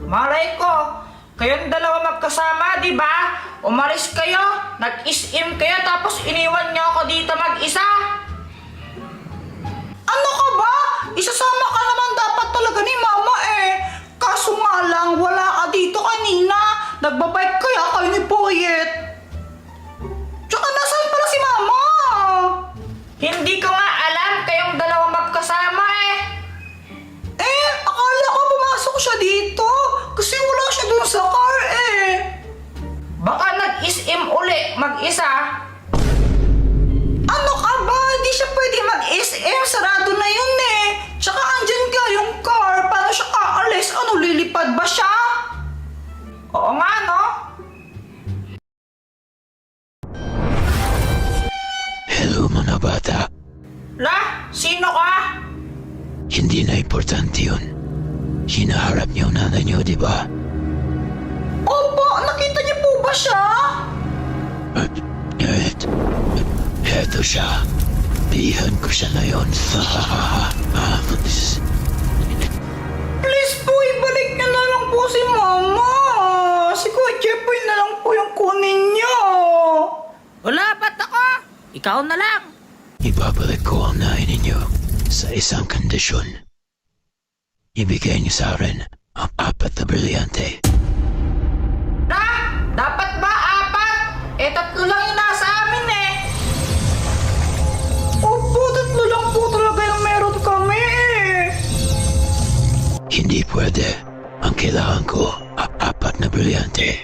Malay ko, kayong dalawa magkasama, di ba? Umalis kayo, nag-is-im kayo, tapos iniwan niyo ako dito mag-isa. Ano ka ba? Isasama ka naman dapat talaga ni Mama eh. Kaso nga lang, wala ka dito kanina. Nagbabike kaya kayo ni Poyet. Tsaka nasaan pala si Mama? Hindi ko nga alam kayong dalawa magkasama eh. Akala ko pumasok siya dito. Kasi wala siya dun sa car eh. Baka nag-is-im uli mag-isa. Ano ka ba? Di siya pwede mag-is-im. Sarado na yun eh. Tsaka andyan ka yung car. Paano siya aalis? Ano, lilipad ba siya? Oo nga, no? Hello mga bata. La, sino ka? Hindi na importante yun. Hinaharap niyo ang nanay niyo, di ba? Opo, nakita niyo po ba siya? Eto siya. Pihan ko siya ngayon. Please po, ibalik niyo na lang po si Mama. Si Kuya Jeffoy na lang po yung kunin niyo. Wala, ba't ako? Ikaw na lang. Ibabalik ko ang nanay ninyo sa isang kondisyon. Ibigay niyo sa akin ang 4 na brilyante. Na, dapat ba 4? 3 lang yung nasa amin eh. Opo, 3 lang po talaga yung meron kami eh. Hindi pwede. Ang kailangan ko ang 4 na brilyante.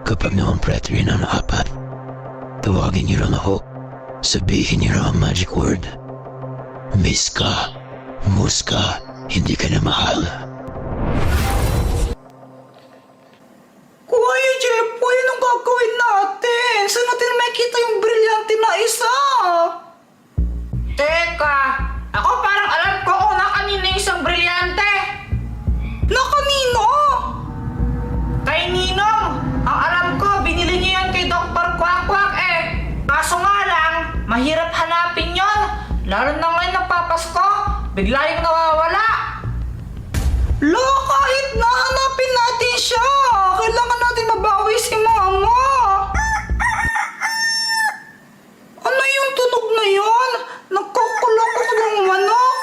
Kapag na-complete rin ang 4, tawagin niyo lang ako. Sabihin niyo lang ang magic word. Miska, muska, hindi ka na mahal. Kuya Jeffoy, anong gagawin natin? Saan natin makikita yung brilyante na isa? Teka, ako parang alam ko kung na kanina yung isang brilyante. Na kanino? Kay Ninong. Ang alam ko, binili niyo yan kay Dr. Quack eh. Kaso nga lang, mahirap hanapin yon. Lalo na ngayon nagpapasko, bigla yung nawawala. Lo, kahit nahanapin natin siya, kailangan natin mabawi si Mama. Ano yung tunog na yon? Nagkukulokok yung manok.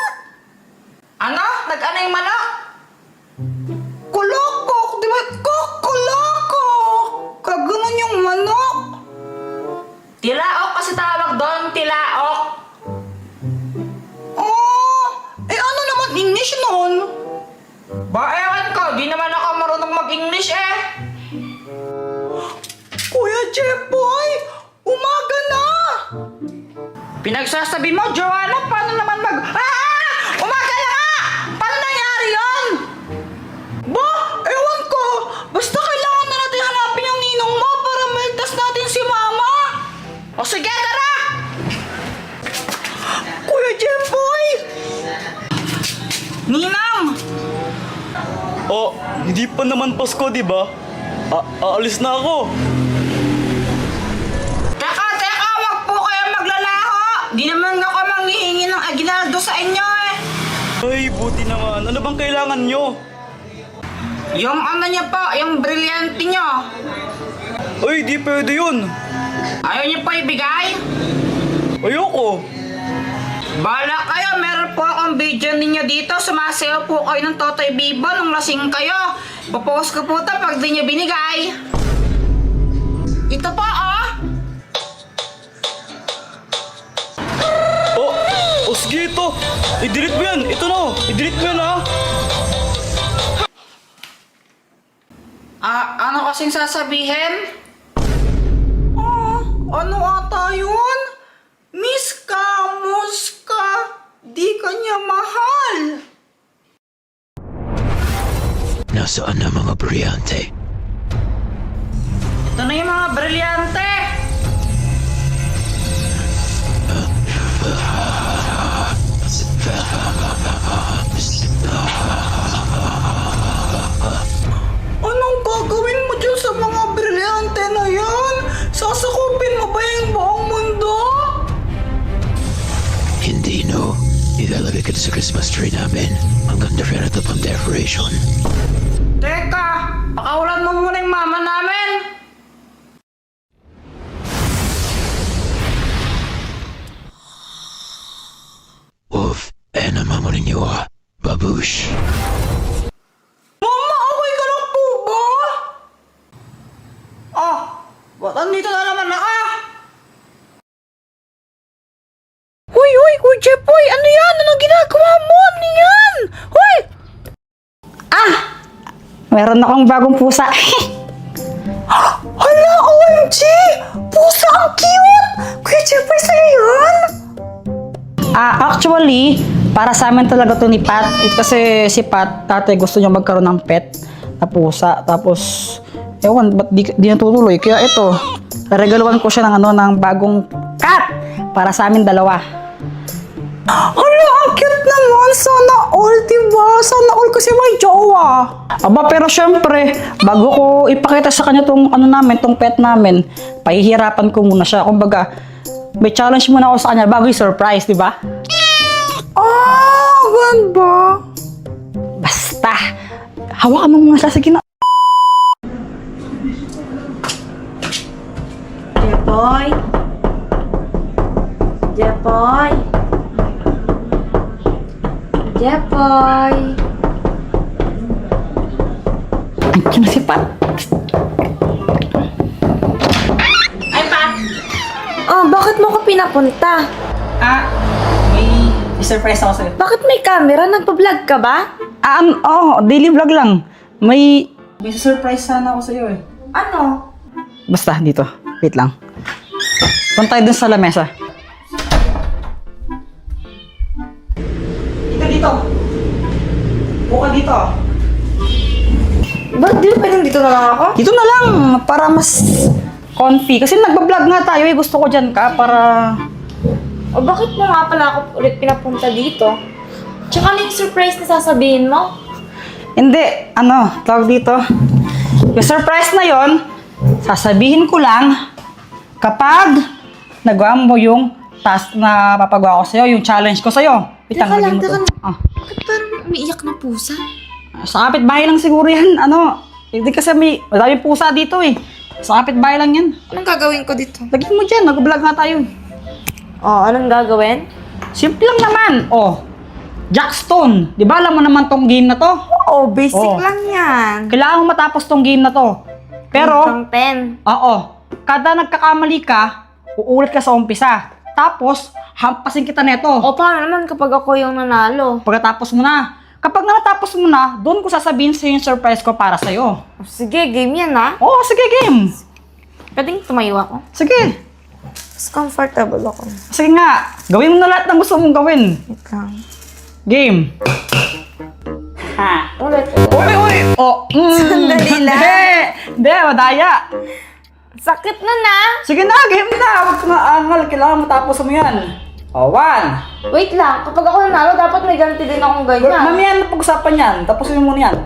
Ano? Nag-ano yung manok? Kulokok, di ba? Kukulokok! Kaganon yung manok. Tilaok kasi tawag doon, tilaok. Oh, ano naman English nun? Ba, ewan ko, di naman ako marunong mag-English eh. Kuya Jeffoy, umaga na! Pinagsasabi mo, Joanna, paano naman umaga na nga! Paano nangyari yun? Ba, ewan ko, basta kailangan na natin hanapin yung ninong mo para maligtas natin si Mama. O sige, tara! Kuya Jeffoy! Ninang! Oh, hindi pa naman Pasko, di ba? Aalis na ako. Teka, wag po kayo maglalaho! Di naman ako manghihingi ng aginaldo sa inyo eh! Ay, buti naman. Ano bang kailangan nyo? Yung ano niyo po, yung brilyante niyo. Ay, di pwede yun. Ayaw niyo po ibigay? Ayoko. Bala kayo, meron po akong video ninyo dito. Sumasayaw po kayo ng Totoy Bibo nung lasing kayo. Popost ko po ito pag di niyo binigay. Ito po, oh. Oh, sige ito. I-delete mo yan. Ito na. I-delete mo yan, ha? Ano kasing sasabihin? Ano ata yun? Miska, muska, di kanya mahal. Nasaan na mga brilyante? Ito na yung mga brilyante. Anong gagawin mo dyan sa mga brilyante na yan? Sasakupin mo ba yung buong mundo? Hindi, no. Ilalagay ka sa Christmas tree namin hanggang definite pang decoration. Teka, Meron akong bagong pusa. Hala, OMG! Pusa, ang cute! Kuya Jeffrey, sa'yo yun? Actually, para sa amin talaga to ni Pat. Kasi si Pat, tatay gusto niya magkaroon ng pet na pusa. Tapos, ewan, ba't di natutuloy? Kaya ito, regaluhan ko siya ng bagong cat para sa amin dalawa. Hala, ang cute naman! Sana all, diba? Sana all kasi may jowa. Aba, pero syempre, bago ko ipakita sa kanya tong tong pet namin, pahihirapan ko muna siya. Kumbaga, may challenge muna ako sa kanya bago i-surprise, diba? Ganda. Basta, hawakan mo muna siya. Sige na. Jepoy? Jepoy? Jepoy? Andiyan na si Pat. Ay, Pat! Oh, bakit mo ko pinapunta? May surprise ako sa'yo. Bakit may camera? Nagpa-vlog ka ba? Daily vlog lang. May surprise sana ako sa'yo eh. Ano? Basta, dito. Wait lang. Punta tayo dun sa lamesa. Dito. Buka dito. Ba't di ba pwedeng dito na lang ako? Dito na lang, para mas comfy. Kasi nagbablog nga tayo eh. Gusto ko dyan ka para... O bakit mo nga pala ako ulit pinapunta dito? Tsaka ano yung surprise na sasabihin mo? Hindi, tawag dito. Yung surprise na yon, sasabihin ko lang kapag nagawa mo yung task na papagawa ko sa'yo, yung challenge ko sa'yo. Teka lang, lagyan mo to. Bakit parang umiiyak na pusa? Sa kapitbahay lang siguro yan. Hindi kasi madaming pusa dito eh. Sa kapitbahay lang yan. Anong gagawin ko dito? Lagyan mo dyan, nag-vlog nga tayo. Oh, anong gagawin? Simple lang naman. Jackstone. Di ba alam mo naman tong game na to? Oo, basic Oh. lang yan. Kailangan mo matapos tong game na to. Pero, Hanggang 10. kada nagkakamali ka, uulit ka sa umpisa. Tapos, hampasin kita neto. O paano naman kapag ako yung nanalo? Pagkatapos mo na. Kapag natapos mo na, doon ko sasabihin sa'yo yung surprise ko para sa'yo. O, sige, game yan ha. Sige, game. Pwedeng tumayo ako. Sige. Mas comfortable ako. Sige nga. Gawin mo na lahat ng gusto mong gawin. Wait lang. Game. Ulit. Uy. Sandali lang. Hindi, madaya. Sakit na na. Sige na, game na. Huwag ka angal. Kailangan matapos mo yan. 1. Wait lang. Kapag ako nanalo, dapat may ganti din akong ganyan. Mamaya na pag-usapan yan. Tapusin mo muna yan.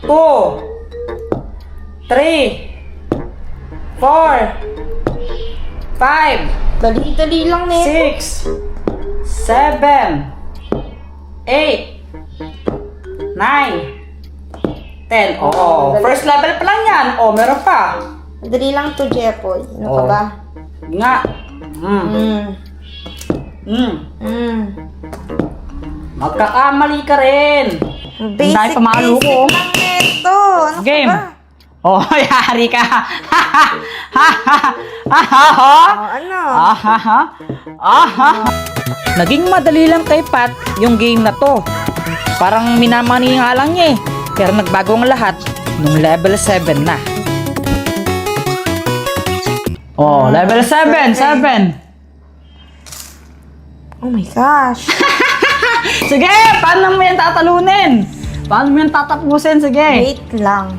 2. 3. 4. 5. Dali-dali lang na 6. 7. 8. 9. 10. First level pa lang yan. Meron pa. Dali lang to, Jepoy. Ano ka Oh. ba? Nga. Magkakamali ka rin. Basic, dahil pamalo ko. basic lang neto. Ano Game. ka ba? Yari ka. Ano? Naging madali lang kay Pat yung game na to. Parang minamani nga lang niya eh. Pero nagbago ang lahat nung level 7 na. Level 7. Oh my gosh. Sige, paano mo yan tatalunin? Paano mo yan tatapusin? Sige. Wait lang.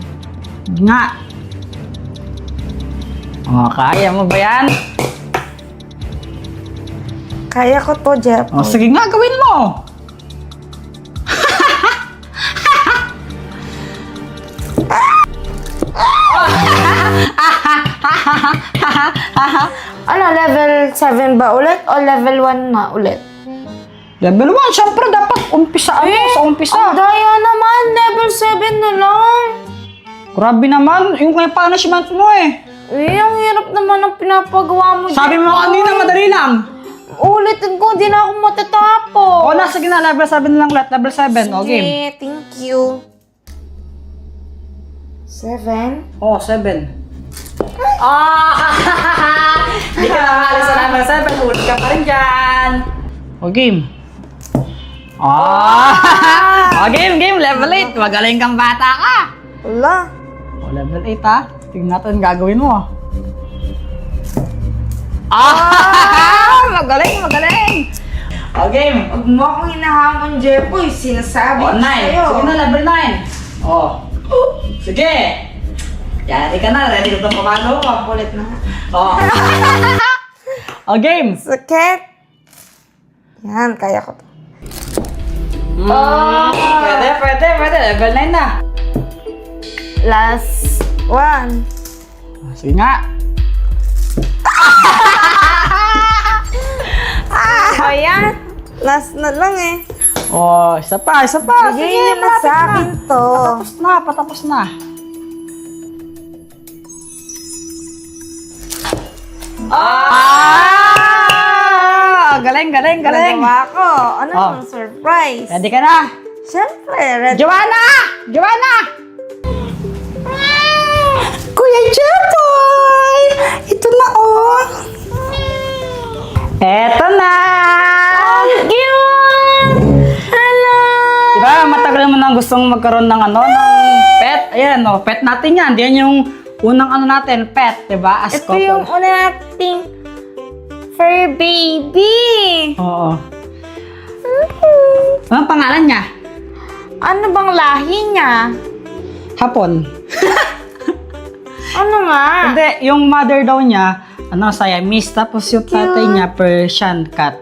Nga. Kaya mo ba yan? Kaya ko to, Jepoy. Sige nga, gawin mo. Ano, level 7 ba ulit o level 1 na ulit? Level 1, syempre dapat umpisa sa umpisa. Ang daya naman, level 7 na lang. Grabe naman, yung kaya punishment mo eh. Ang hirap naman ang pinapagawa mo. Sabi mo Jepoy. kanina, madali lang. Ulitin ko, di na ako matatapos. Sige na, level 7 lang ulit, level 7. Game. Sige, thank you. 7? 7. Hindi ka nakakali sa level 7, ulit ka pa rin dyan. Game. Game, level 8. Magaling kang bata ka. Wala. O, level 8 ha. Tingnan natin gagawin mo. Magaling, magaling. O, game. Huwag mo akong hinahamon, Jepoy. Sinasabi O, ko 9. sa'yo. Sige na, level 9. O. Sige. Yari ka na. Ready ka na pamalo mo. Ulit na. O. O, game. Sakit. Yan, kaya ko to. Pwede. Level 9 na. Last one. Sige nga. Ayan. Last na lang eh. O, isa pa. Bigay niyo na sa akin to. Patapos na. Galing. Nagawa ko. Ano Oh. ang surprise? Ready ka na? Siyempre, ready. Joanna! Kuya Jepoy! Ito na oh! Eto na! Cute! Hello! Diba, matagal mo nang gustong magkaroon ng ng pet. Ayan oh, pet natin yan. Yan yung unang natin, pet. Diba, as Ito couple. yung una nating fur baby. Oo. Anong pangalan niya? Ano bang lahi niya? Hapon. Ano nga? Hindi, yung mother daw niya, Siamese. Tapos yung tatay niya, Persian cat.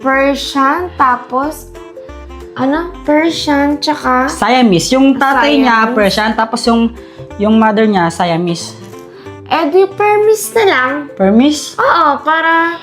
Persian, tapos Persian, tsaka Siamese. Yung tatay niya, Siamese. Persian. Tapos yung mother niya, Siamese. di permis na lang. Permis? Oo, para